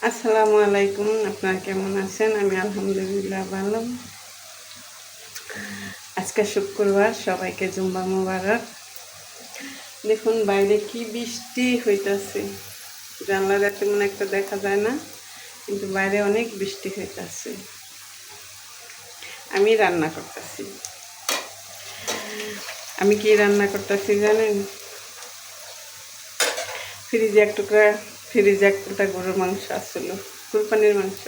আসসালামু আলাইকুম। আপনারা কেমন আছেন? আমি আলহামদুলিল্লাহ ভালো। আজকে শুক্রবার, সবাইকে জুম্মা মুবারক। দেখুন বাইরে কি বৃষ্টি হইতাছে, জানলার তেমন একটা দেখা যায় না, কিন্তু বাইরে অনেক বৃষ্টি হইতাছে। আমি রান্না করতেছি। আমি কি রান্না করতেছি জানেন? ফ্রিজে এক টুকরা গরুর মাংস আসছিল, কুরবানির মাংস।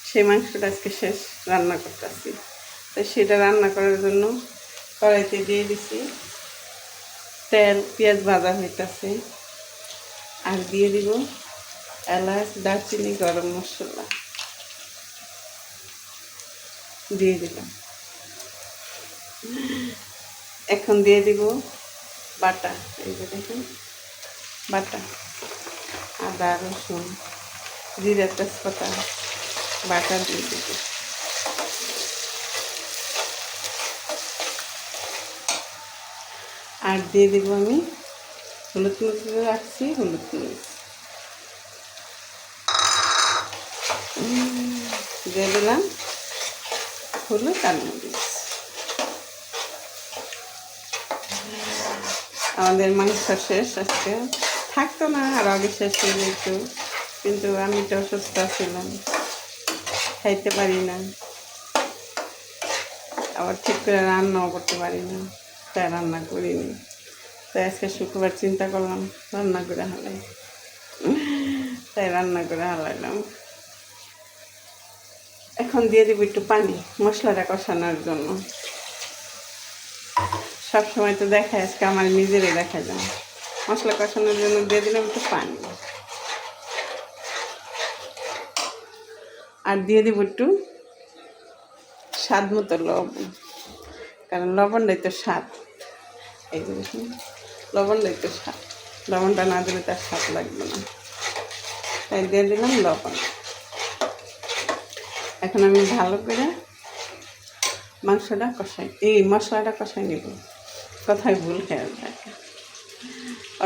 সেই মাংসটা আজকে শেষ, রান্না করতেছি। তো সেটা রান্না করার জন্য কড়াইতে দিয়ে দিছি তেল, পেঁয়াজ ভাজা হইতেছে, আর দিয়ে দিব এলাচ, দারচিনি, গরম মশলা দিয়ে দিলাম। এখন দিয়ে দিব বাটা, এই যে দেখুন বাটা, আদা, রসুন, জিরা, তেজপাতা বাটা দিয়ে দিব। আর দিয়ে দিব আমি হলুদ মরিচ রাখছি, হলুদ মরিচ দিয়ে দিলাম, হলুদ আর মরিচ। আমাদের মাংস শেষ, আজকে থাকতো না, আর আগে শেষ হয়ে যেত, কিন্তু আমি তো অসুস্থ ছিলাম, খাইতে পারি না, আবার ঠিক করে রান্নাও করতে পারি না, তাই রান্না করিনি। তাই আজকে শুক্রবার চিন্তা করলাম রান্না করে হালাই, তাই রান্না করে হালাইলাম। এখন দিয়ে দিব একটু পানি মশলাটা কষানোর জন্য। সবসময় তো দেখায়, আজকে আমার নিজেরই দেখা যায়। মশলা কষানোর জন্য দিয়ে দিলাম একটু পানি, আর দিয়ে দিব একটু স্বাদ মতো লবণ, কারণ লবণটাই তো স্বাদ। এই যে দেখুন, লবণটাই তো স্বাদ, লবণটা না দিলে তার স্বাদ লাগবে না, তাই দিয়ে দিলাম লবণ। এখন আমি ভালো করে মাংসটা কষাই, এই মশলাটা কষাই নেব। কথায় ভুল খেয়াল থাকে,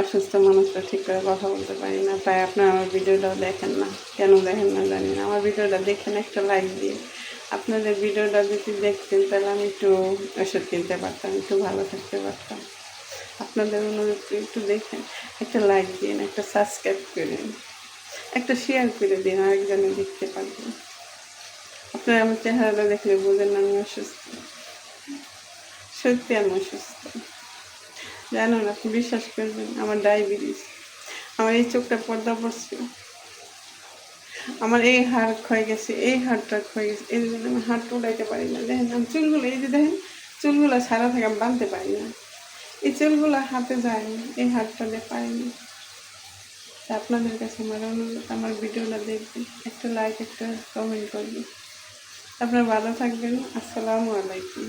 অসুস্থ মানুষটা ঠিক করে কথা বলতে পারি না, তাই আপনারা আমার ভিডিওটাও দেখেন না। কেন দেখেন না জানি না, আমার ভিডিওটা দেখেন, একটা লাইক দিয়ে। আপনাদের ভিডিওটা যদি দেখতেন তাহলে আমি একটু ওষুধ কিনতে পারতাম, একটু ভালো থাকতে পারতাম। আপনাদের অনুরোধ একটু দেখেন, একটা লাইক দিন, একটা সাবস্ক্রাইব করেন, একটা শেয়ার করে দিন, আরেকজনে দেখতে পারবেন। আপনারা আমার চেহারাটা দেখলে বোঝেন না আমি অসুস্থ, সত্যি আমি অসুস্থ। জানুন, আপনি বিশ্বাস করবেন, আমার ডায়াবেটিস, আমার এই চোখটা পর্দা পড়ছে, আমার এই হাড় ক্ষয়ে গেছে, এই হাড়টা ক্ষয়ে গেছে, এই জন্য আমি হাড়টা উঠাইতে পারি না। দেখেন আমি চুলগুলো, এই যে দেখেন চুলগুলো সারা থেকে আমি বাঁধতে পারি না, এই চুলগুলো হাতে যায়, এই হাড়টা দিয়ে পারিনি। তা আপনাদের কাছে আমার অনুরোধ, আমার ভিডিওটা দেখবেন, একটা লাইক, একটা কমেন্ট করবেন। আপনারা ভালো থাকবেন। আসসালামু আলাইকুম।